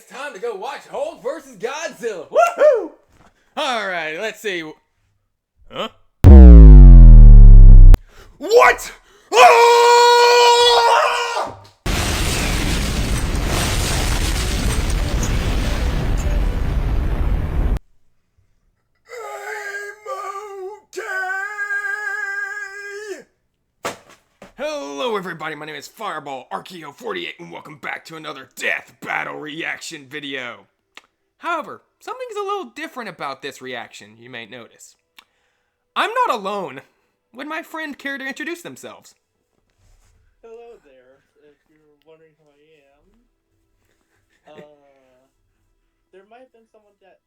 it's time to go watch Hulk versus Godzilla. Woohoo! Alright, let's see. Huh? What? Ah! Hello everybody, my name is Fireball Archeo48 and welcome back to another Death Battle reaction video. However, something's a little different about this reaction, you may notice. I'm not alone. Would my friend care to introduce themselves? Hello there, if you're wondering who I am. There might have been someone that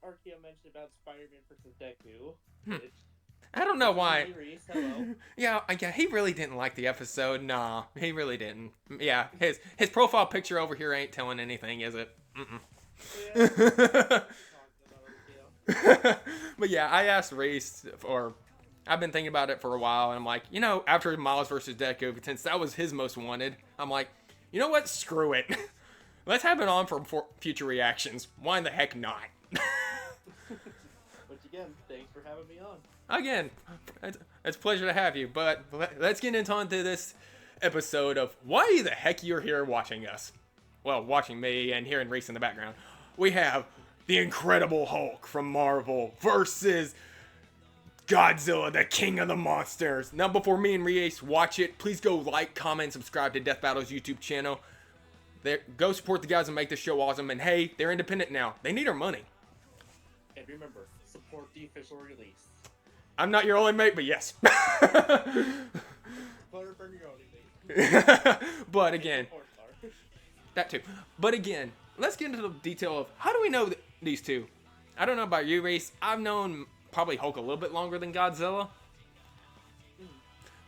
Archeo mentioned about Spider-Man vs. Deku. I don't know why. Reece, hello. Yeah, he really didn't like the episode. Nah, he really didn't. Yeah, his profile picture over here ain't telling anything, is it? But yeah, I asked Reece, or I've been thinking about it for a while, and I'm like, you know, after Miles vs. Deku, since that was his most wanted, I'm like, you know what? Screw it. Let's have it on for future reactions. Why the heck not? Once again, thanks for having me on. Again, it's a pleasure to have you, but let's get into this episode of why the heck you're here watching us. Well, watching me and hearing Reece in the background. We have the Incredible Hulk from Marvel versus Godzilla, the King of the Monsters. Now, before me and Reece watch it, please go like, comment, subscribe to Death Battle's YouTube channel. Go support the guys and make this show awesome. And hey, they're independent now. They need our money. And remember, support the official release. I'm not your only mate, but yes. But again, that too. But again, let's get into the detail of how do we know these two? I don't know about you, Reece. I've known probably Hulk a little bit longer than Godzilla.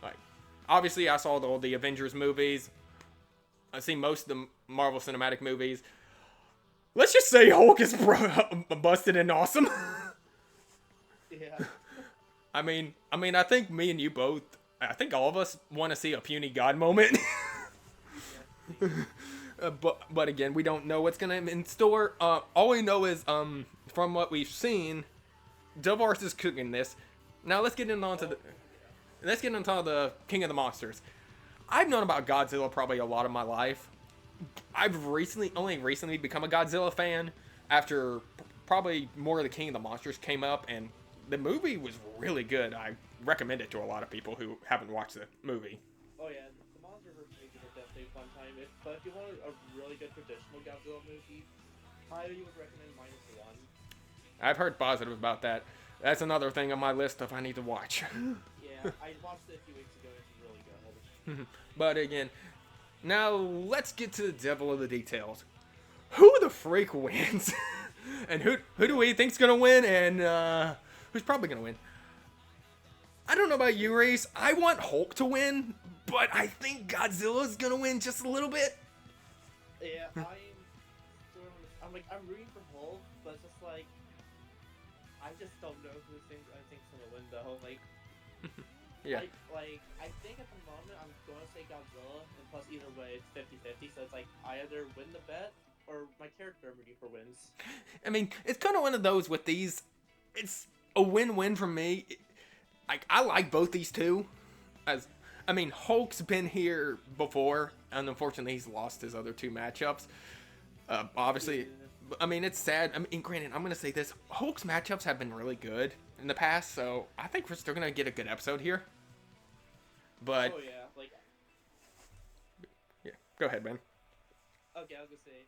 Like, obviously, I saw all the Avengers movies. I've seen most of the Marvel Cinematic movies. Let's just say Hulk is busted and awesome. Yeah. I mean, I think me and you both, I think all of us want to see a puny god moment. But again, we don't know what's going to be in store. All we know is, from what we've seen, Delvars is cooking this. Now let's get into the King of the Monsters. I've known about Godzilla probably a lot of my life. I've only recently become a Godzilla fan after probably more of the King of the Monsters came up, and the movie was really good. I recommend it to a lot of people who haven't watched the movie. Oh yeah, the Monster vs. Movies are definitely a fun time. But if you want a really good traditional Godzilla movie, I would recommend -1. I've heard positive about that. That's another thing on my list of I need to watch. Yeah, I watched it a few weeks ago. It's really good. But again, now let's get to the devil of the details. Who the freak wins? And who do we think's gonna win? And who's probably gonna win? I don't know about you, Reece. I want Hulk to win, but I think Godzilla's gonna win just a little bit. Yeah, I'm rooting for Hulk, but it's just like I just don't know who I think's gonna win though. Like, yeah. Like I think at the moment I'm gonna say Godzilla, and plus either way it's 50-50. So it's like I either win the bet or my character I'm rooting for wins. I mean, it's kind of one of those with these. It's a win-win for me. I like both these two. I mean, Hulk's been here before, and unfortunately he's lost his other two matchups. Obviously, I mean, it's sad. I mean, granted, I'm going to say this. Hulk's matchups have been really good in the past, so I think we're still going to get a good episode here. But, oh yeah, like... yeah, go ahead, man. Okay, I was going to say,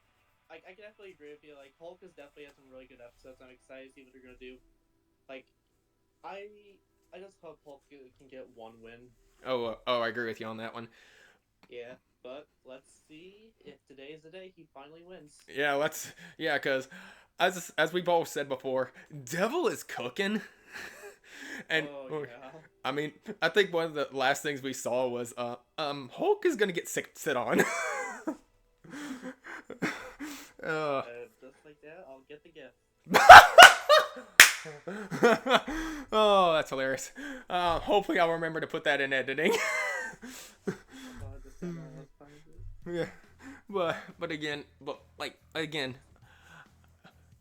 I can definitely agree with you. Like, Hulk has definitely had some really good episodes. I'm excited to see what they're going to do. Like, I just hope Hulk can get one win. Oh, I agree with you on that one. Yeah, but let's see if today is the day he finally wins. Yeah, because as we've all said before, Devil is cooking. And I mean, I think one of the last things we saw was Hulk is gonna get sit on. Just like that, I'll get the gift. Oh, that's hilarious. Hopefully I'll remember to put that in editing. Yeah. But again,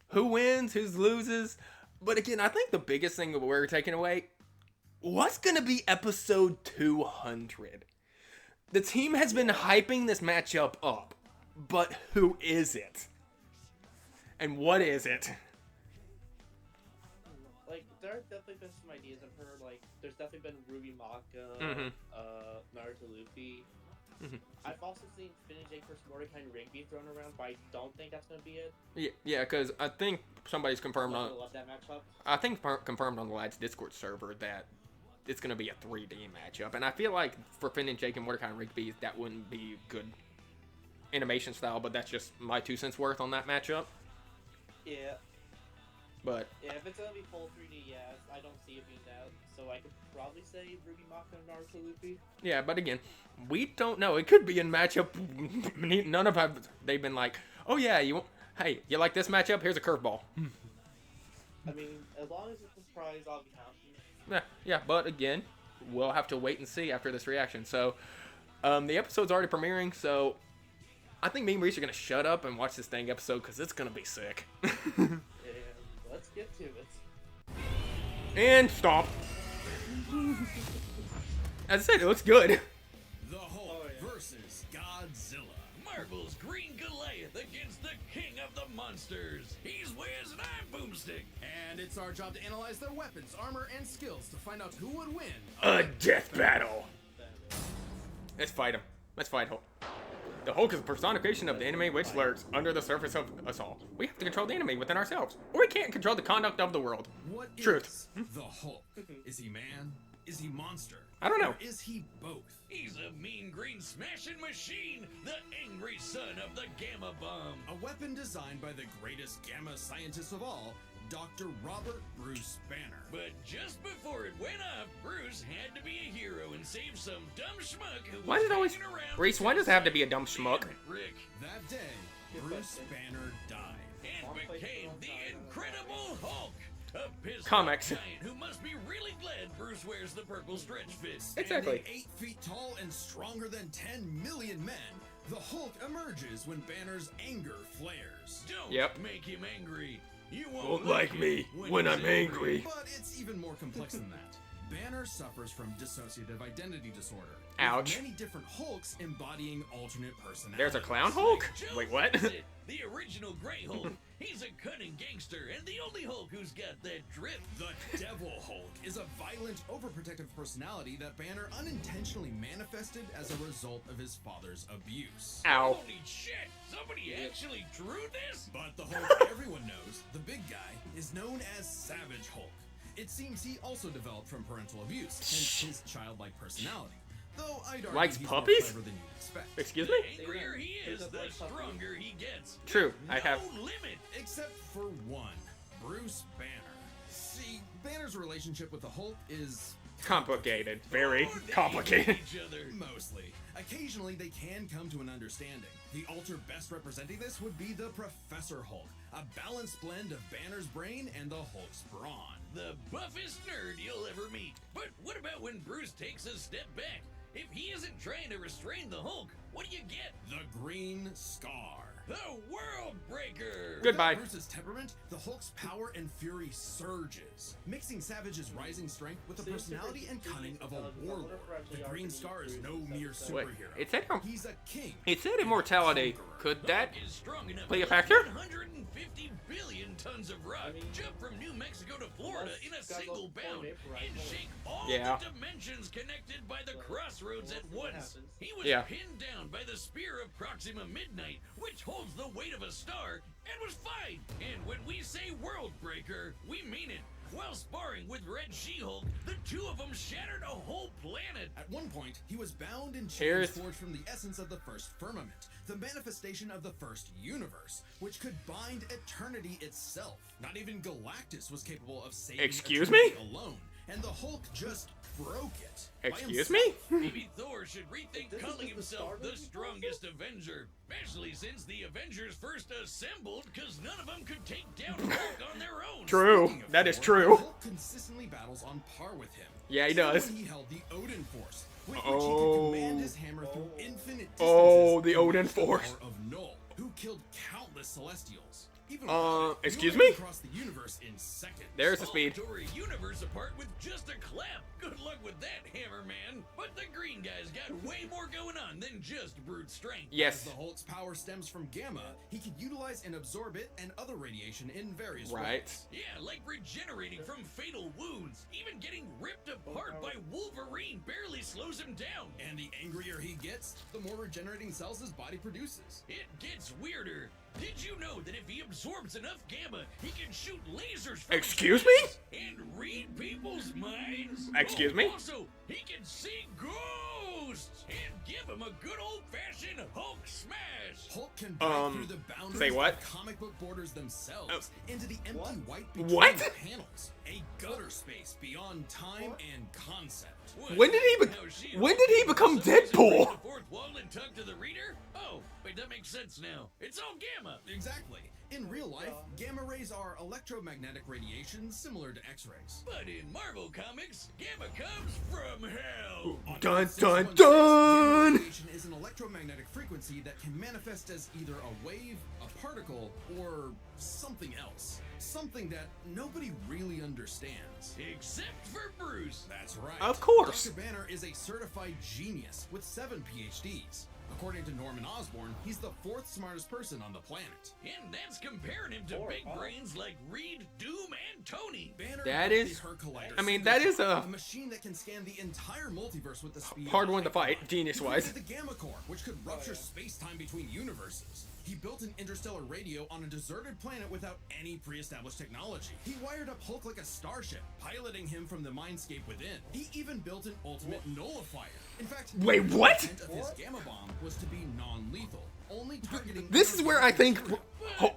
who wins, who loses? But again, I think the biggest thing that we're taking away, what's gonna be episode 200? The team has been hyping this matchup up, but who is it? And what is it? Like, there have definitely been some ideas I've heard. Like, there's definitely been Ruby Maka, Naruto Luffy. I've also seen Finn and Jake vs. Mordecai and Rigby thrown around, but I don't think that's gonna be it. Yeah, because I think somebody's confirmed on. I love that matchup. I think confirmed on the Lads Discord server that it's gonna be a 3D matchup, and I feel like for Finn and Jake and Mordecai and Rigby, that wouldn't be good animation style. But that's just my 2 cents worth on that matchup. Yeah. But yeah, if it's gonna be full 3D, yes, I don't see it being that. So I could probably say Ruby Maka and Naruto Luffy. Yeah, but again, we don't know. It could be a matchup. None of them, they've been like, oh yeah, hey, you like this matchup? Here's a curveball. I mean, as long as it's a surprise, I'll be happy. Yeah, but again, we'll have to wait and see after this reaction. So, the episode's already premiering, so I think me and Reece are gonna shut up and watch this dang episode because it's gonna be sick. And let's get to it. And stop. As I said, it looks good. The Hulk versus Godzilla. Marvel's Green Goliath against the king of the monsters. He's Wiz and I'm Boomstick. And it's our job to analyze their weapons, armor, and skills to find out who would win. A death battle. Let's fight him. Let's fight Hulk. The Hulk is a personification of the enemy which lurks under the surface of us all. We have to control the enemy within ourselves, or we can't control the conduct of the world. What is Truth. the Hulk? Is he man? Is he monster? I don't know. Or is he both? He's a mean green smashing machine, the angry son of the Gamma Bomb. A weapon designed by the greatest gamma scientist of all, Dr. Robert Bruce Banner. But just before it went off, Bruce had to be a hero and save some dumb schmuck who Why was does it always... hanging around Reece, why does it have to be a dumb Damn schmuck? it, Rick. That day, Bruce Banner died. And became the Incredible Hulk, a pissed Comics. giant who must be really glad Bruce wears the purple stretch fit. Exactly. Standing 8 feet tall and stronger than 10 million men, the Hulk emerges when Banner's anger flares. Don't make him angry. You Won't like me when I'm angry. But it's even more complex than that. Banner suffers from dissociative identity disorder. with Ouch. Many different Hulks embodying alternate personalities. There's a clown Hulk? Wait, what? The original Grey Hulk. He's a cunning gangster and the only Hulk who's got that drip. The Devil Hulk is a violent, overprotective personality that Banner unintentionally manifested as a result of his father's abuse. Ow. Holy shit! Somebody actually drew this? But the Hulk everyone knows, the big guy, is known as Savage Hulk. It seems he also developed from parental abuse, hence his childlike personality. Though I'd argue Likes he's puppies? more clever than you'd expect. Excuse The me? angrier he is, the stronger he gets. True, I have... No limit. Except for one, Bruce Banner. See, Banner's relationship with the Hulk is... Complicated. Very Oh, they complicated. hate each other. Mostly. Occasionally, they can come to an understanding. The alter best representing this would be the Professor Hulk, a balanced blend of Banner's brain and the Hulk's brawn. The buffest nerd you'll ever meet. But what about when Bruce takes a step back? If he isn't trying to restrain the Hulk, what do you get? The Green Scar. The World Breaker! Goodbye. Without Bruce's temperament, the Hulk's power and fury surges, mixing Savage's rising strength with the personality and cunning of a warlord. The Green Scar is no mere Wait, superhero. it said... He's a king. It said immortality. Could that... Hulk is strong enough play a to factor? 150 billion tons of rock jump from New Mexico to Florida in a single bound and shake all Yeah. the dimensions connected by the crossroads at once. He was Yeah. pinned down by the spear of Proxima Midnight, which holds the weight of a star, and was fine. And when we say World Breaker, we mean it. While sparring with Red She-Hulk, the two of them shattered a whole planet. At one point, he was bound in chains Here's- forged from the essence of the first firmament, the manifestation of the first universe, which could bind eternity itself. Not even Galactus was capable of saving Excuse eternity me? alone, and the Hulk just broke it. by Excuse himself. me? Maybe Thor should rethink This calling is the himself Star the Wars strongest Avenger, especially since the Avengers first assembled because none of them could take down Hulk on their own. True. Speaking of That is Thor, true. Hulk consistently battles on par with him. Yeah, he Even does. When he held the Odin Force, with which he could command his hammer through infinite distances. Oh, the and Odin with the Force. power of Null, who killed countless Celestials. Even excuse me? across the universe in seconds. There's the speed. Tore a universe apart with just a clap. Good luck with that, Hammer Man. But the green guy's got way more going on than just brute strength. As Yes. the Hulk's power stems from gamma, he could utilize and absorb it and other radiation in various Right. ways. Yeah, like regenerating from fatal wounds. Even getting ripped apart by Wolverine barely slows him down. And the angrier he gets, the more regenerating cells his body produces. It gets weirder. Did you know that if he absorbs enough gamma, he can shoot lasers from Excuse his me? hands and read people's minds? Excuse me? Also, he can see ghosts and give him a good old-fashioned Hulk smash. Hulk can break through the boundaries say what? of comic book borders themselves into the empty What? white between What? the panels. A gutter space beyond time and concept. When did he when did he become Deadpool? The fourth wall and talk to the reader? Oh, wait, that makes sense now. It's all gamma. Exactly. In real life, gamma rays are electromagnetic radiation similar to X-rays. But in Marvel Comics, gamma comes from hell. Dun, On dun, 616, dun! gamma radiation is an electromagnetic frequency that can manifest as either a wave, a particle, or something else. Something that nobody really understands. Except for Bruce. That's right. Of course. Dr. Banner is a certified genius with 7 PhDs. According to Norman Osborn, he's the 4th smartest person on the planet. And that's comparing him to big brains like Reed, Doom, and Tony. Banner That built is- the Her Collider I mean, Super that is Core, a machine that can scan the entire multiverse with the speed hard of one to light. fight, He genius-wise. created the Gamma Core, which could rupture space-time between universes. He built an interstellar radio on a deserted planet without any pre-established technology. He wired up Hulk like a starship, piloting him from the mindscape within. He even built an ultimate nullifier. In fact, Wait, the what? intent of his Gamma Bomb was to be non-lethal, only targeting. This is where I think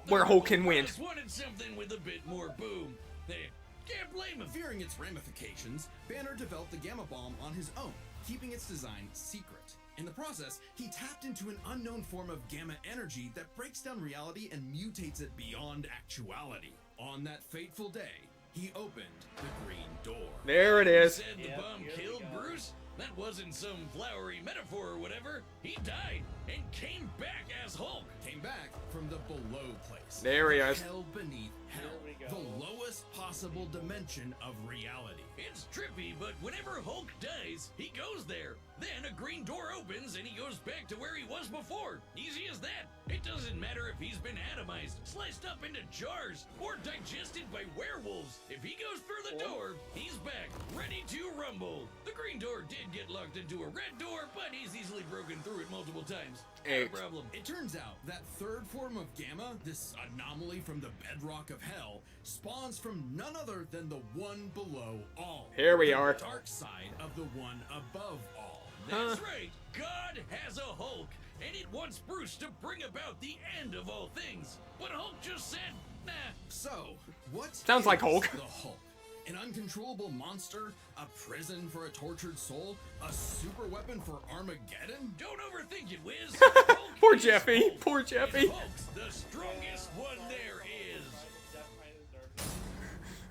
where Hulk can win. Just wanted something with a bit more boom. Hey, can't blame him. Fearing its ramifications, Banner developed the Gamma Bomb on his own, keeping its design secret. In the process, he tapped into an unknown form of gamma energy that breaks down reality and mutates it beyond actuality. On that fateful day, he opened the Green Door. There it is. Said the Yep, bomb here we killed go. Bruce? That wasn't some flowery metaphor or whatever. He died and came back as Hulk. Came back from the below place. There he is. Hell beneath hell. Here we The go. lowest possible dimension of reality. It's trippy, but whenever Hulk dies, he goes there. Then a green door opens and he goes back to where he was before. Easy as that. It doesn't matter if he's been atomized, sliced up into jars, or digested by werewolves. If he goes through the door, he's back, ready to rumble. The green door did get locked into a red door, but he's easily broken through it multiple times. Not a problem. It turns out that third form of gamma, this anomaly from the bedrock of hell, spawns from none other than the one below all. Here we The are. dark side of the one above all. That's right. God has a Hulk, and it wants Bruce to bring about the end of all things. But Hulk just said, nah. So, what Sounds like is Hulk. the Hulk? An uncontrollable monster? A prison for a tortured soul? A super weapon for Armageddon? Don't overthink it, Wiz. Hulk Poor is Jeffy. Hulk, Poor and Jeffy. Hulk's the strongest one there is.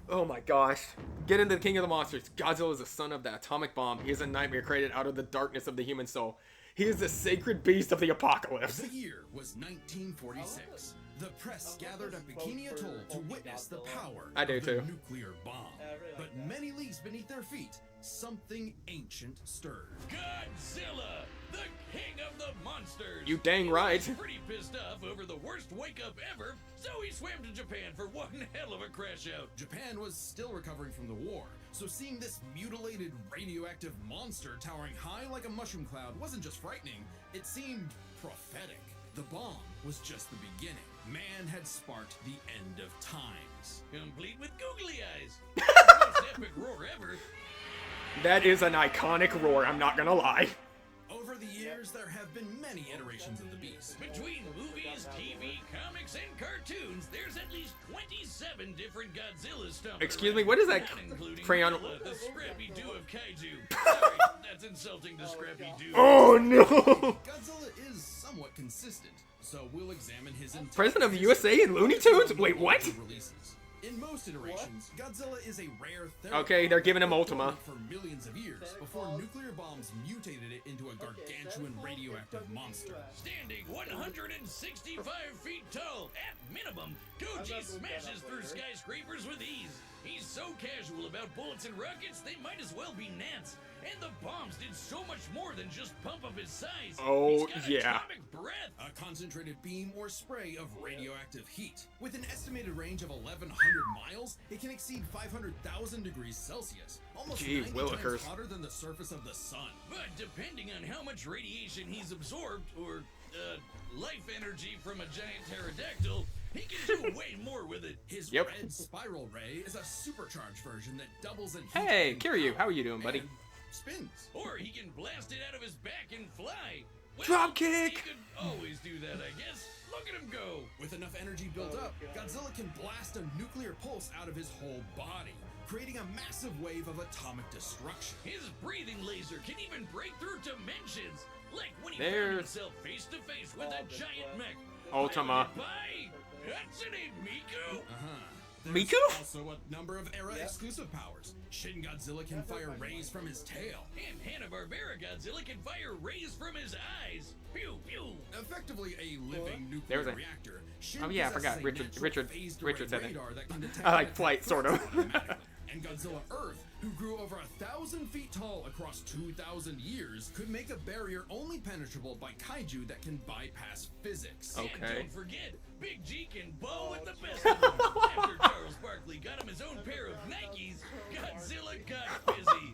Oh my gosh. Get into the King of the Monsters. Godzilla is the son of the atomic bomb. He is a nightmare created out of the darkness of the human soul. He is the sacred beast of the apocalypse. The year was 1946. The press gathered at Bikini Atoll to witness the power I do of the too. nuclear bomb. Yeah, I really like But that. many leagues beneath their feet, something ancient stirred. Godzilla, the king of the monsters. You dang He right. was pretty pissed off over the worst wake up ever, so he swam to Japan for one hell of a crash out. Japan was still recovering from the war, so seeing this mutilated radioactive monster towering high like a mushroom cloud wasn't just frightening, it seemed prophetic. The bomb was just the beginning. Man had sparked the end of times. Complete with googly eyes. The most epic roar ever. That is an iconic roar, I'm not gonna lie. Over the years, there have been many iterations of the beast. Between movies, TV, comics, and cartoons, there's at least 27 different Godzillas stomping Excuse me, around, what is that not including crayon- Godzilla, the Scrappy-Doo of Kaiju. Sorry, that's insulting to Scrappy-Doo. Oh no! Godzilla is somewhat consistent, so we'll examine his entire President of the USA and Looney Tunes? Wait, what? releases. In most iterations, Godzilla is a rare Okay, they're giving him Ultima. For millions of years before nuclear bombs mutated it into a gargantuan radioactive monster. Standing 165 feet tall, at minimum, Koji smashes through skyscrapers with ease. He's so casual about bullets and rockets, they might as well be gnats. And the bombs did so much more than just pump up his size. Oh, He's got yeah. atomic breath. A concentrated beam or spray of radioactive heat. With an estimated range of 1,100 miles, it can exceed 500,000 degrees Celsius. Almost Gee 90 willikers. times hotter than the surface of the sun. But depending on how much radiation he's absorbed, or, life energy from a giant pterodactyl, he can do way more with it. His Yep. red spiral ray is a supercharged version that doubles in heat. Hey, and Kiryu, power how are you doing, buddy? and spins. Or he can blast it out of his back and fly. Well, Drop kick! He could always do that, I guess. Look at him go. With enough energy built up, Godzilla can blast a nuclear pulse out of his whole body, creating a massive wave of atomic destruction. His breathing laser can even break through dimensions. Like when he found There's- himself face to face with a giant mech. Ultima. Bye! Hatsune Miku! There's Miku? also a number of era exclusive powers. Shin Godzilla can fire rays from his tail. And Hanna-Barbera Godzilla can fire rays from his eyes. Pew, pew. Effectively a living There nuclear was a- reactor. Shin Oh, yeah, I possesses forgot. a Richard- natural Richard- phased Richard array said it. radar that can detect I like and flight, attack sort of. threats automatically. And Godzilla Earth, who grew over 1,000 feet tall across 2,000 years, could make a barrier only penetrable by kaiju that can bypass physics. Okay. And don't forget, Big G can bow with the best of them. After Charles Barkley got him his own pair of Nikes, Godzilla got busy.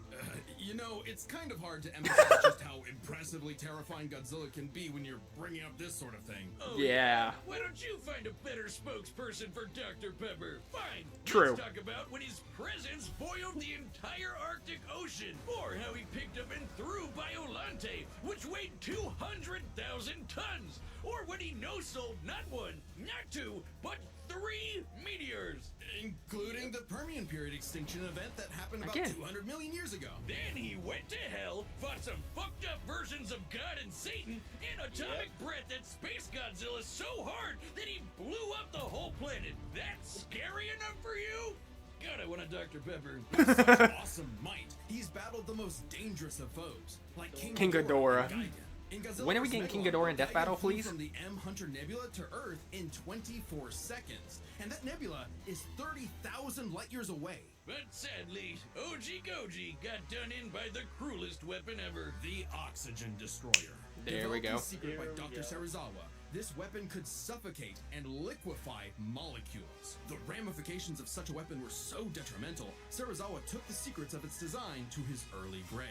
You know, it's kind of hard to emphasize just how impressively terrifying Godzilla can be when you're bringing up this sort of thing. Oh, Yeah. Why don't you find a better spokesperson for Dr. Pepper? Fine. True. Let's talk about when his presence boiled the entire Arctic Ocean, or how he picked up and threw Biolante, which weighed 200,000 tons, or when he no-sold not one, not two, but 3 meteors. Including the Permian period extinction event that happened about Again. 200 million years ago. Then he went to hell, fought some fucked up versions of God and Satan, and atomic breath that Space Godzilla so hard that he blew up the whole planet. That's scary enough for you? God, I want a Dr. Pepper. With such awesome might, he's battled the most dangerous of foes, like King Ghidorah. and Gigan. In Godzilla When are we vs. getting King Megalon, Ghidorah in Death Gigan Battle, flew please? From the M Hunter Nebula to Earth in 24 seconds, and that nebula is 30,000 light years away. But sadly, OG Goji got done in by the cruelest weapon ever. The Oxygen Destroyer. There we Developed go. in secret by There we Dr. go. Serizawa, this weapon could suffocate and liquefy molecules. The ramifications of such a weapon were so detrimental, Serizawa took the secrets of its design to his early grave.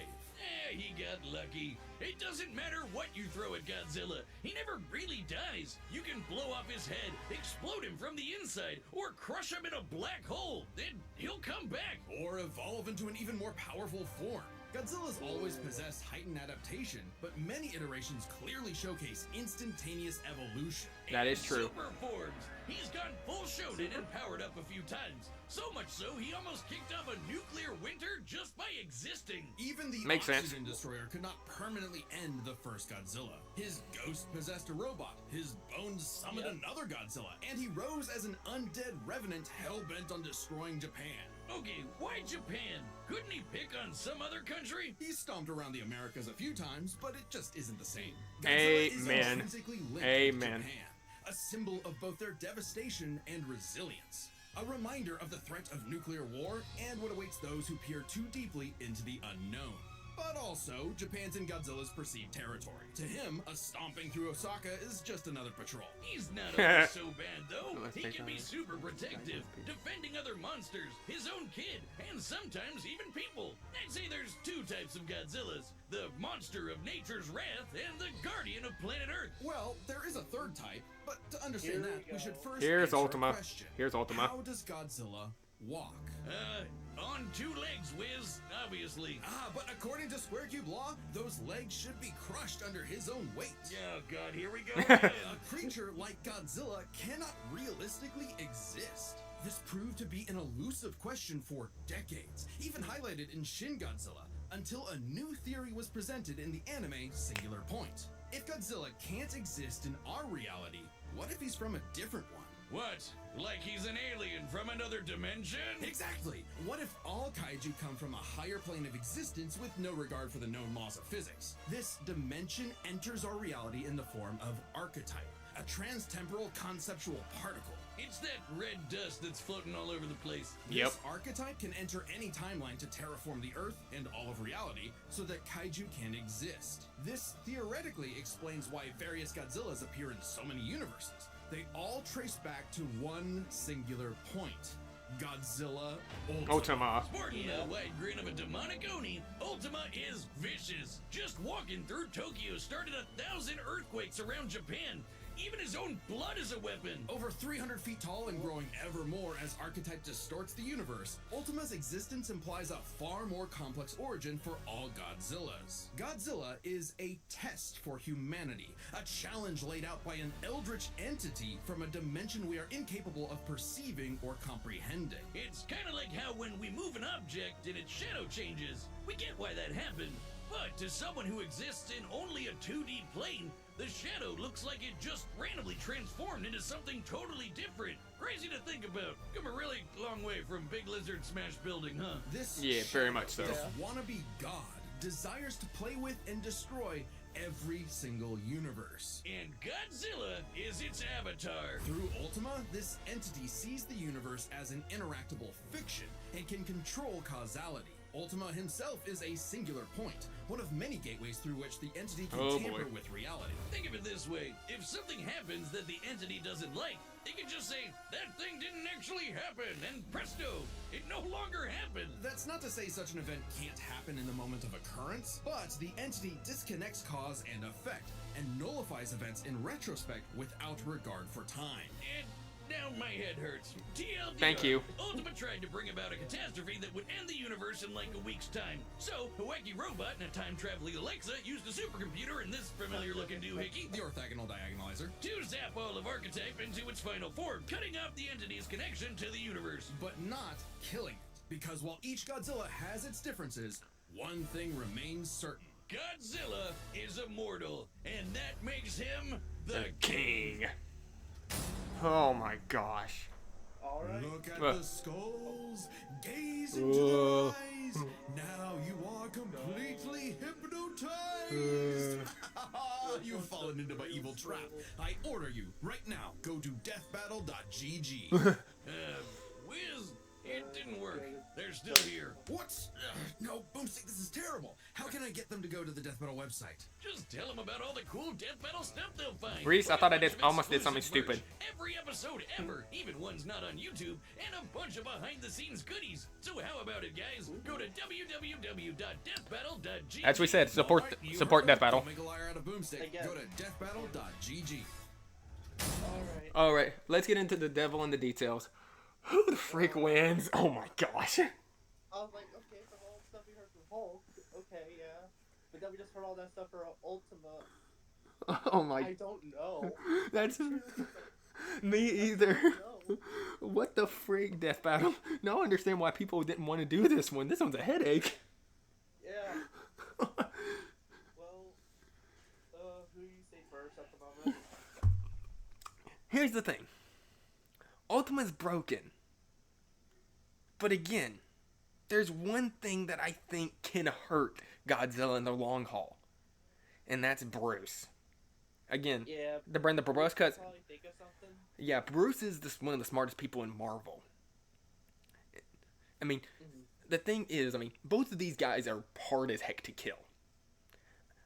He got lucky. It doesn't matter what you throw at Godzilla. He never really dies. You can blow off his head, explode him from the inside, or crush him in a black hole. Then he'll come back. Or evolve into an even more powerful form. Godzilla's always possessed heightened adaptation, but many iterations clearly showcase instantaneous evolution. That is And true. Super forms. He's gone full shonen and powered up a few times. So much so, he almost kicked off a nuclear winter just by existing. Even the Makes sense. Oxygen Destroyer could not permanently end the first Godzilla. His ghost possessed a robot, his bones summoned another Godzilla, and he rose as an undead revenant hell-bent on destroying Japan. Okay, why Japan? Couldn't he pick on some other country? He's stomped around the Americas a few times, but it just isn't the same. Is Amen. intrinsically linked Amen. to Japan, a symbol of both their devastation and resilience. A reminder of the threat of nuclear war and what awaits those who peer too deeply into the unknown. But also, Japan's in Godzilla's perceived territory. To him, a stomping through Osaka is just another patrol. He's not always so bad, though. Let's He take can be on- super protective, defending other monsters, his own kid, and sometimes even people. I'd say there's 2 types of Godzillas. The monster of nature's wrath and the guardian of planet Earth. Well, there is a third type, but to understand Here that, we we go. should first Here's answer a Ultima. question. Here's Ultima. How does Godzilla walk? On 2 legs, Wiz, obviously. But according to Square Cube law, those legs should be crushed under his own weight. Oh god, here we go again. A creature like Godzilla cannot realistically exist. This proved to be an elusive question for decades, even highlighted in Shin Godzilla, until a new theory was presented in the anime Singular Point. If Godzilla can't exist in our reality, what if he's from a different one? What? Like he's an alien from another dimension? Exactly. What if all kaiju come from a higher plane of existence with no regard for the known laws of physics? This dimension enters our reality in the form of archetype, a transtemporal conceptual particle. It's that red dust that's floating all over the place. Yep. This archetype can enter any timeline to terraform the Earth and all of reality so that kaiju can exist. This theoretically explains why various Godzillas appear in so many universes. They all trace back to one singular point. Godzilla Ultima. Ultima. Sporting the wide grin of a demonic Oni, Ultima is vicious. Just walking through Tokyo started 1,000 earthquakes around Japan. Even his own blood is a weapon. Over 300 feet tall and growing ever more as archetype distorts the universe, Ultima's existence implies a far more complex origin for all Godzillas. Godzilla is a test for humanity, a challenge laid out by an eldritch entity from a dimension we are incapable of perceiving or comprehending. It's kind of like how when we move an object and its shadow changes. We get why that happened. But to someone who exists in only a 2D plane, the shadow looks like it just randomly transformed into something totally different. Crazy to think about. Come a really long way from Big Lizard Smash Building, huh? This Yeah, very much so. This wannabe god desires to play with and destroy every single universe. And Godzilla is its avatar. Through Ultima, this entity sees the universe as an interactable fiction and can control causality. Ultima himself is a singular point, one of many gateways through which the entity can tamper with reality. Think of it this way. If something happens that the entity doesn't like, they can just say, that thing didn't actually happen, and presto, it no longer happened. That's not to say such an event can't happen in the moment of occurrence, but the entity disconnects cause and effect, and nullifies events in retrospect without regard for time. And now my head hurts. TLDR. Thank you. Ultima tried to bring about a catastrophe that would end the universe in like a week's time. So, a wacky robot and a time-traveling Alexa used a supercomputer and this familiar-looking doohickey The orthogonal diagonalizer. to zap all of Archetype into its final form, cutting off the entity's connection to the universe. But not killing it, because while each Godzilla has its differences, one thing remains certain. Godzilla is immortal, and that makes him the King. Oh my gosh. Alright. Look at Uh. the skulls, gaze into their eyes. Now you are completely hypnotized. You've fallen into my evil trap. I order you right now, go to deathbattle.gg. Wiz, it didn't work. They're still here. What? No, Boomstick, this is terrible. How can I get them to go to the Death Battle website? Just tell them about all the cool Death Battle stuff they'll find. Reece, I thought I Bunch did of almost did something exclusive merch, stupid. Every episode ever, even ones not on YouTube, and a bunch of behind-the-scenes goodies. So how about it, guys? Go to www.deathbattle.gg. As we said, support Death Battle. Don't make a liar out of Boomstick. Again. Go to deathbattle.gg. Alright. Alright, let's get into the devil and the details. Who the freak wins? Oh my gosh. I was like, okay, from all the stuff we heard from Hulk, okay, yeah. But then we just heard all that stuff for Ultima. Oh my. I don't know. That's me either. No. What the freak, Death Battle? Now I understand why people didn't want to do this one. This one's a headache. Yeah. Well, who do you say first at the moment? Here's the thing. Ultima's broken. But again, there's one thing that I think can hurt Godzilla in the long haul. And that's Bruce. Again, Yeah. the Brenda Bruce cuts. Probably think of something. Yeah, Bruce is one of the smartest people in Marvel. I mean, the thing is, both of these guys are hard as heck to kill.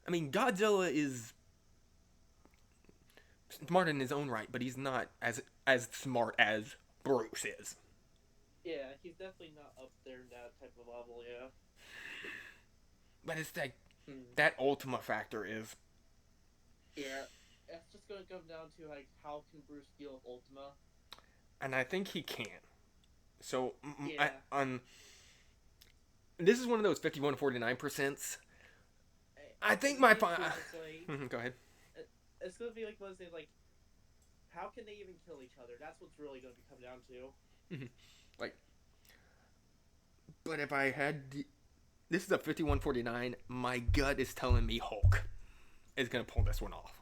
I mean, Godzilla is smart in his own right, but he's not as smart as Bruce is. Yeah, he's definitely not up there in that type of level, yeah. But it's like, that Ultima factor is... Yeah. It's just gonna come down to, like, how can Bruce deal with Ultima? And I think he can. So, Yeah. this is one of those 51-49%. I think my... It's like, Go ahead. it's gonna be like one of those things, like, how can they even kill each other? That's what's really gonna come down to. But if I had... This is a 51-49. My gut is telling me Hulk is going to pull this one off.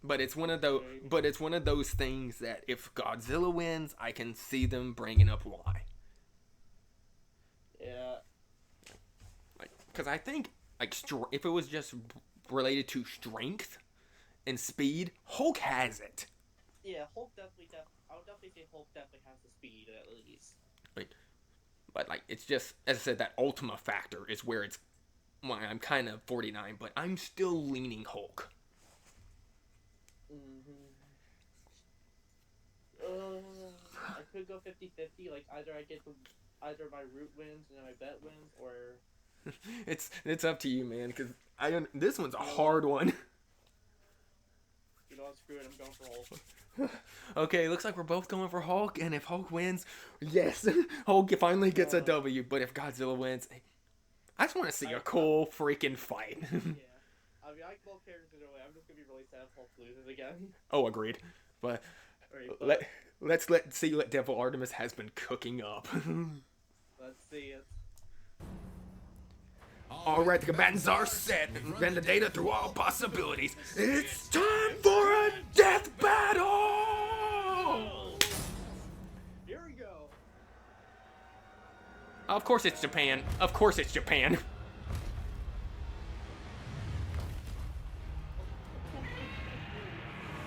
But it's one of those things that if Godzilla wins, I can see them bringing up why. Yeah. Like, because I think if it was just related to strength and speed, Hulk has it. Yeah, Hulk definitely. I would definitely say Hulk definitely has the speed at least. But like, it's just, as I said, that Ultima factor is where it's why I'm kind of 49, but I'm still leaning Hulk. I could go 50-50. Like either my root wins and my bet wins, or It's up to you, man. Because this one's a hard one. you know what? Screw it. I'm going for Hulk. Okay, looks like we're both going for Hulk, and if Hulk wins, yes, Hulk finally gets a W. But if Godzilla wins, I just want to see a cool freaking fight. Yeah. I mean, I like both characters in a way. I'm just gonna be really sad if Hulk loses again. Oh, agreed. But let's see what Devil Artemis has been cooking up. Let's see it. Alright, the combatants are set. Run the data through all possibilities. It's time for a death battle! Here we go. Of course it's Japan. Of course it's Japan.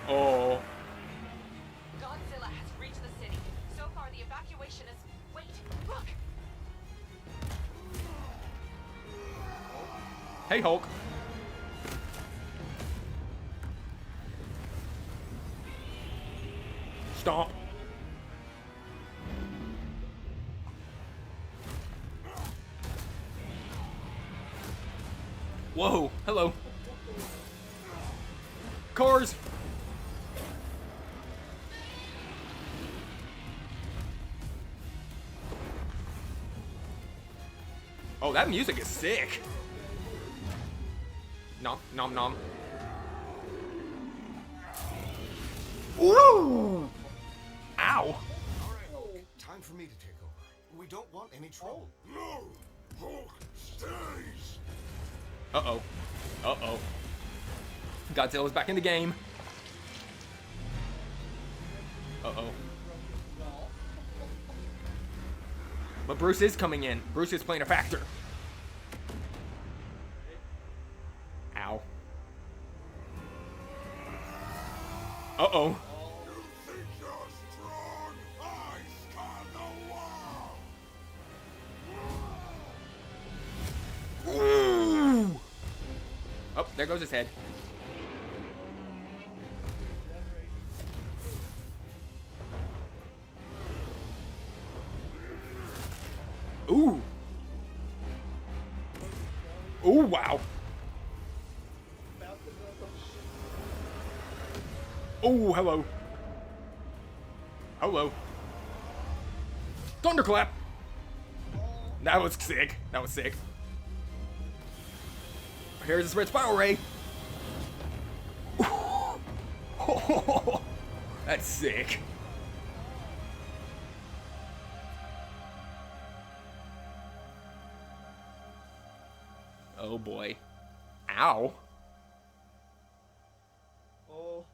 Oh. Godzilla has reached the city. So far, the evacuation is... Wait, look! Hey, Hulk. Stomp. Whoa, hello. Cars. Oh, that music is sick. Nom, nom, nom. Ooh! Ow! Time for me to take over. We don't want any trouble. No! Hulk stays! Uh-oh. Uh-oh. Godzilla's back in the game. Uh-oh. But Bruce is coming in. Bruce is playing a factor. Ow. Uh-oh. You think you're strong? I scan the wall! Ooh. Oh, there goes his head. Ooh. Ooh, wow. Oh, hello. Hello. Thunderclap. That was sick. That was sick. Here's this red spiral ray. That's sick. Oh boy. Ow. Oh.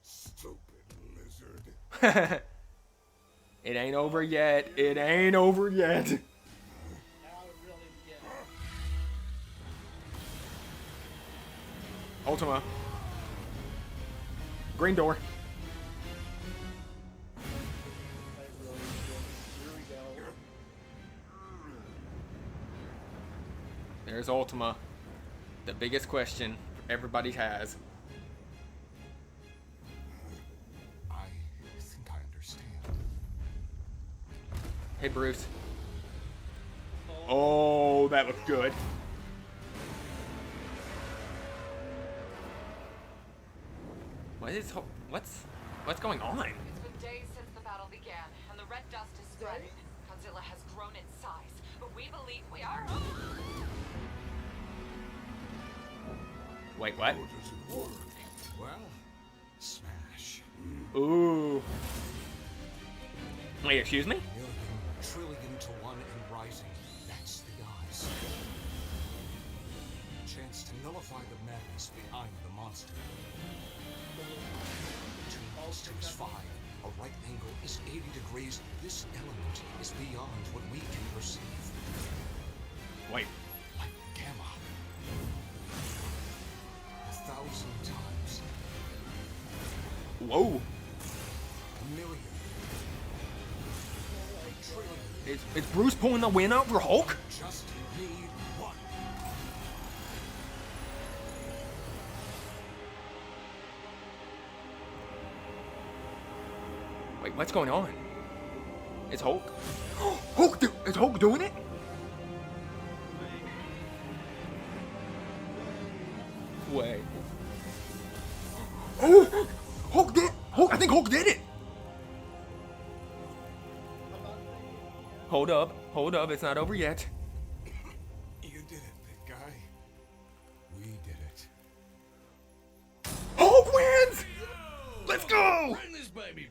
Stupid lizard. It ain't over yet. It ain't over yet. Now it really begins. Ultima. Green door. It really begins. Here we go. There's Ultima. The biggest question everybody has. I think I understand. Hey, Bruce. Oh, that looks good. What's going on? It's been days since the battle began, and the red dust is spreading. Godzilla has grown in size, but we believe we are... Wait, what? How does it work? Well, smash. Ooh. Wait, excuse me? Million, trillion to one and rising. That's the odds. Chance to nullify the madness is behind the monster. 2 monsters 5. A right angle is 80 degrees. This element is beyond what we can perceive. Wait. Like gamma. 1,000 times. Whoa. A million. A trillion. Is Bruce pulling the win out for Hulk? Just need one. Wait, what's going on? Is Hulk? Is Hulk doing it? Wait. Oh! Hulk did! I think Hulk did it! Hold up, it's not over yet. You did it, big guy. We did it. Hulk wins! Let's go! Run this baby.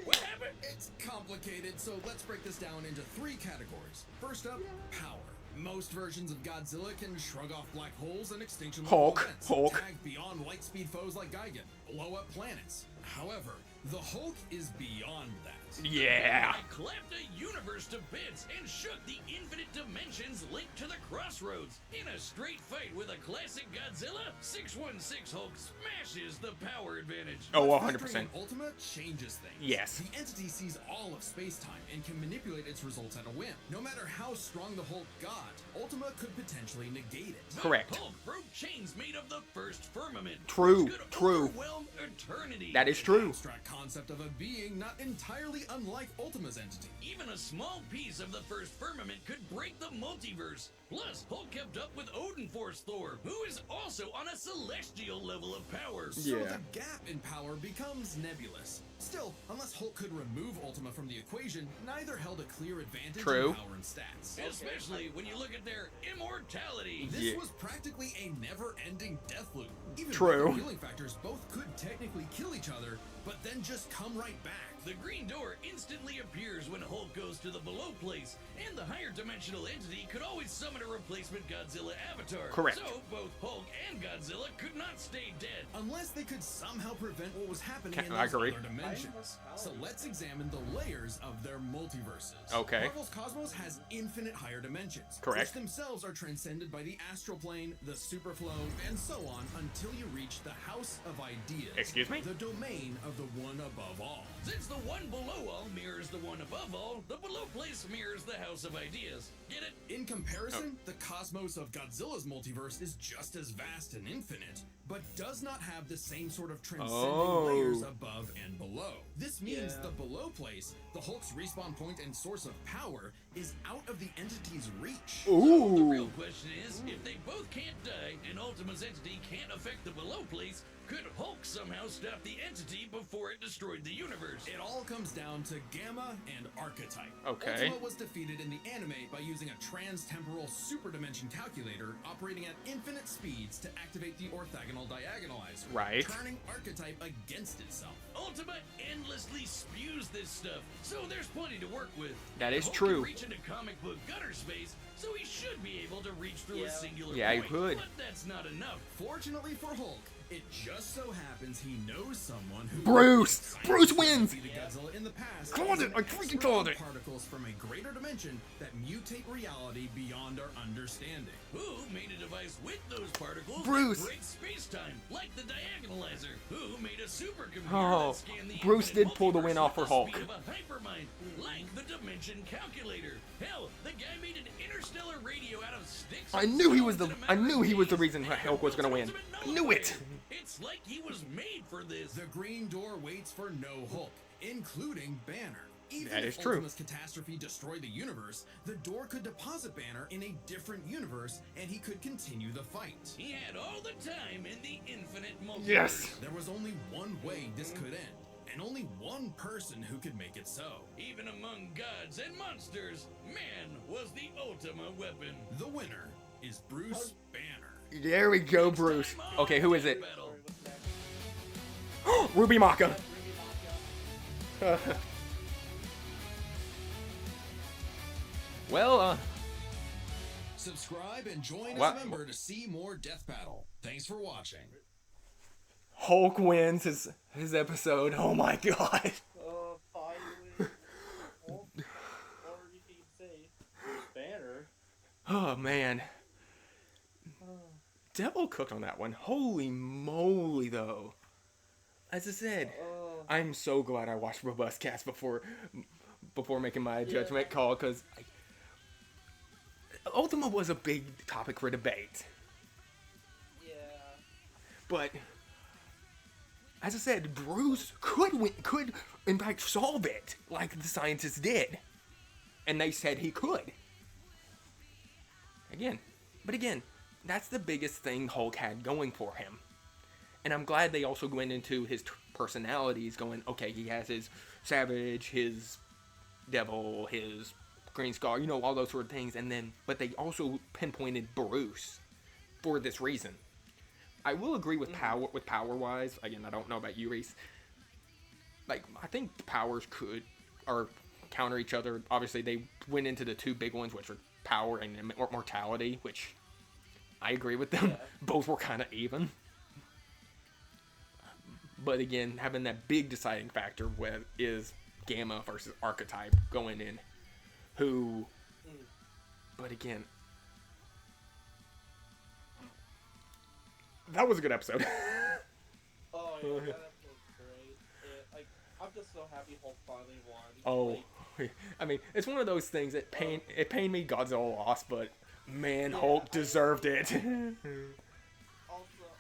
What happened? It's complicated, so let's break this down into 3 categories. First up, power. Most versions of Godzilla can shrug off black holes and extinction Hulk, events, Hulk. tag beyond light speed foes like Gigan, blow up planets. However, the Hulk is beyond that. Yeah. I clapped a universe to bits and shook the infinite dimensions linked to the crossroads. In a straight fight with a classic Godzilla, 616 Hulk smashes the power advantage. Oh, But 100%. factoring in Ultima changes things. Yes. The entity sees all of space-time and can manipulate its results at a whim. No matter how strong the Hulk got, Ultima could potentially negate it. But Correct. Hulk broke chains made of the first firmament. True, which could true. overwhelm eternity. That is true. Abstract concept of a being not entirely unlike Ultima's entity. Even a small piece of the first firmament could break the multiverse. Plus, Hulk kept up with Odin Force Thor, who is also on a celestial level of power. So Yeah. the gap in power becomes nebulous. Still, unless Hulk could remove Ultima from the equation, neither held a clear advantage True. in power and stats. Especially when you look at their immortality. This Yeah. was practically a never-ending death loop. Even True. with the healing factors, both could technically kill each other, but then just come right back. The green door instantly appears when Hulk goes to the below place, and the higher dimensional entity could always summon a replacement Godzilla avatar. Correct. So both Hulk and Godzilla could not stay dead. Unless they could somehow prevent what was happening in I those agree. other dimensions. So let's examine the layers of their multiverses. Okay. Marvel's Cosmos has infinite higher dimensions. Correct. Which themselves are transcended by the astral plane, the superflow, and so on until you reach the House of Ideas. Excuse me? The domain of the one above all. Since the one below all mirrors the one above all, the below place mirrors the House of Ideas. Get it? In comparison, the cosmos of Godzilla's multiverse is just as vast and infinite, but does not have the same sort of transcending layers above and below. This means Yeah. the below place, the Hulk's respawn point and source of power, is out of the entity's reach. The real Ooh. question is, if they both can't die and Ultima's entity can't affect the below place, could Hulk somehow stop the entity before it destroyed the universe? It all comes down to Gamma and Archetype. Okay. Ultima was defeated in the anime by using a trans-temporal superdimension calculator operating at infinite speeds to activate the orthogonal diagonalizer, Right. turning Archetype against itself. Ultima endlessly spews this stuff, so there's plenty to work with. That is Hulk true. Can reach into comic book gutter space, so he should be able to reach through a Yeah. singular Yeah, he point. could. But that's not enough. Fortunately for Hulk, it just so happens he knows someone who Bruce! Bruce wins! defeated Godzilla in the past. Called is it! an I freaking expert called on it! Particles from a greater dimension that mutate reality beyond our understanding. Who made a device with those particles Bruce. that breaks space-time, like the diagonalizer? Who made a supercomputer Oh, that scanned the Bruce infinite did pull the win multiverse off for with the Hulk. speed of a hypermind, like the dimension calculator? Hell, the guy made an interstellar radio out of sticks. I and knew he stones was the- in a I matter knew of he was the days, reason and Hulk was gonna win. ultimate I knew it. It's like he was made for this. The Green Door waits for no Hulk, including Banner. Even That if is true. Ultima's catastrophe destroyed the universe, the Door could deposit Banner in a different universe, and he could continue the fight. He had all the time in the infinite multiverse. Yes. There was only one way this could end, and only one person who could make it so. Even among gods and monsters, man was the ultimate weapon. The winner is Bruce Banner. There we go, Bruce. Time on Okay, who is it? Battle. Ruby Maka. Well, Subscribe and join What? as a member to see more Death Battle. Thanks for watching. Hulk wins his episode. Oh my god. Finally. Or you can say, Banner. Oh man. Devil cooked on that one. Holy moly, though. As I said, I'm so glad I watched Robust Cast before making my judgment call, because Ultima was a big topic for debate. Yeah. But as I said, Bruce could in fact solve it, like the scientists did, and they said he could. But again, that's the biggest thing Hulk had going for him. And I'm glad they also went into his personalities, going, okay, he has his Savage, his Devil, his Green Scar, all those sort of things. But they also pinpointed Bruce for this reason. I will agree with power-wise. Again, I don't know about you, Reece. Like, I think the powers counter each other. Obviously, they went into the two big ones, which were power and mortality, which I agree with them. Yeah. Both were kind of even. But again, having that big deciding factor is Gamma versus Archetype going in. But again, that was a good episode. Oh yeah, that episode was great. I'm just so happy Hulk finally won. Oh, I mean, it's one of those things that it pained me Godzilla lost, but man, yeah, Hulk deserved it. Also,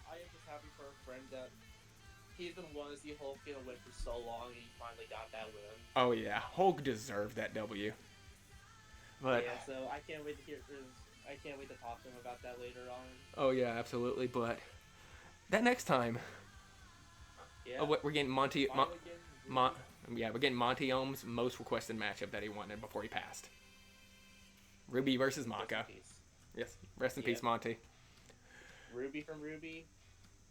I am just happy for a friend that he's been wanting to see Hulk get a win for so long, and he finally got that win. Oh yeah, Hulk deserved that W. But yeah, so I can't wait to talk to him about that later on. Oh yeah, absolutely. But that next time, we're getting Monty. We're getting Monty Ohm's most requested matchup that he wanted before he passed. Ruby versus Maka. Yes, rest in peace, Monty. Ruby from Ruby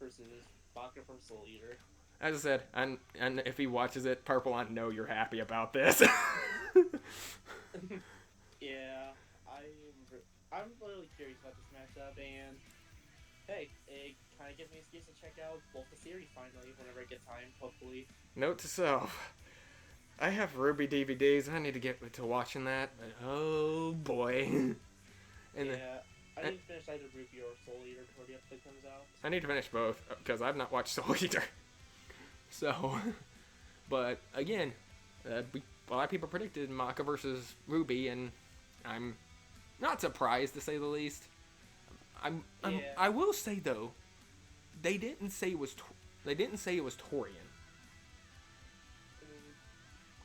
versus Maka from Soul Eater. As I said, and if he watches it, Purple, I know you're happy about this. Yeah, I'm really curious about this matchup, and hey, it kind of gives me an excuse to check out both the series finally whenever I get time, hopefully. Note to self. I have Ruby DVDs. I need to get to watching that. But oh boy. I need to finish either Ruby or Soul Eater before the episode comes out. I need to finish both because I've not watched Soul Eater. So, but again, a lot of people predicted Maka versus Ruby, and I'm not surprised to say the least. I will say though, they didn't say it was Torian.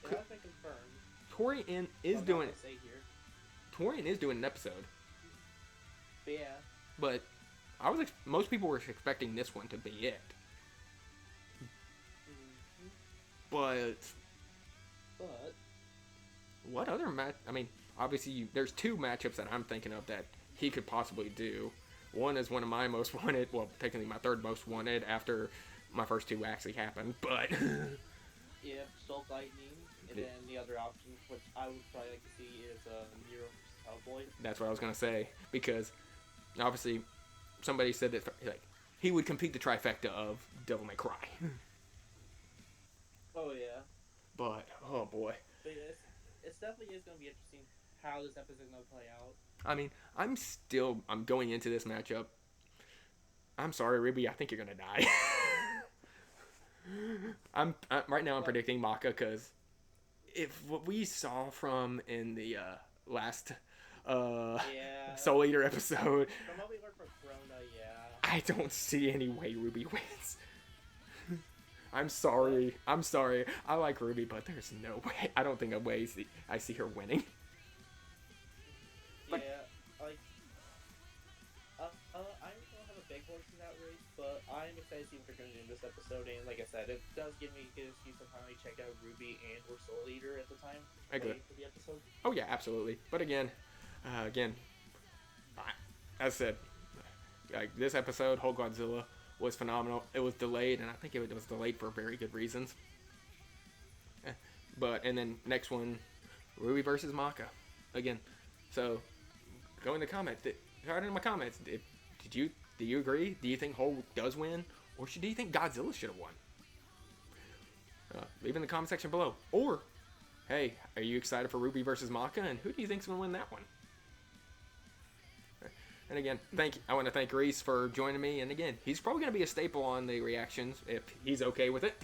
It has been confirmed. Torian is doing an episode. But yeah. But most people were expecting this one to be it. But what other match? I mean, obviously, there's two matchups that I'm thinking of that he could possibly do. One is one of my most wanted, well, technically my third most wanted after my first two actually happened, but... Yeah, Soul Lightning, and then the other option, which I would probably like to see, is Nero versus Hellboy. That's what I was going to say, because obviously somebody said that he would compete the trifecta of Devil May Cry. Oh, yeah. But, oh boy. But it definitely is going to be interesting how this episode is going to play out. I mean, I'm going into this matchup. I'm sorry, Ruby, I think you're going to die. Right now I'm predicting Maka because if what we saw from in the last Soul Eater episode, from what we heard from Corona, I don't see any way Ruby wins. I'm sorry. I like Ruby, but there's no way. I don't think I see her winning. But, I don't have a big horse in that race, but I'm excited to see what they're going to do in this episode. And like I said, it does give me a good excuse to finally check out Ruby and or Soul Eater at the time. I agree. For the episode. Oh yeah, absolutely. But again, as I said, this episode, Whole Godzilla, was phenomenal. It was delayed, and I think it was delayed for very good reasons. And then next one, Ruby versus Maka. Again, so go in the comments. Write in my comments. Do you agree? Do you think Hulk does win, or do you think Godzilla should have won? Leave in the comment section below. Or, hey, are you excited for Ruby versus Maka, and who do you think's gonna win that one? And again, I want to thank Reece for joining me. And again, he's probably gonna be a staple on the reactions if he's okay with it.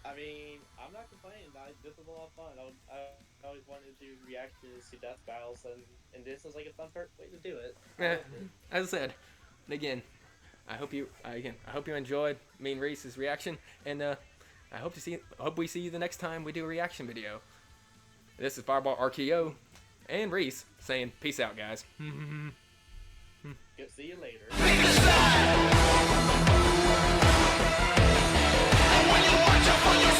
I mean, I'm not complaining. This was a lot of fun. I always wanted to react to death battles, and this is like a fun way to do it. As I said, and again, I hope you enjoyed me and Reece's reaction, and I hope we see you the next time we do a reaction video. This is Fireball RKO and Reece saying peace out, guys. See you later. When you watch up on your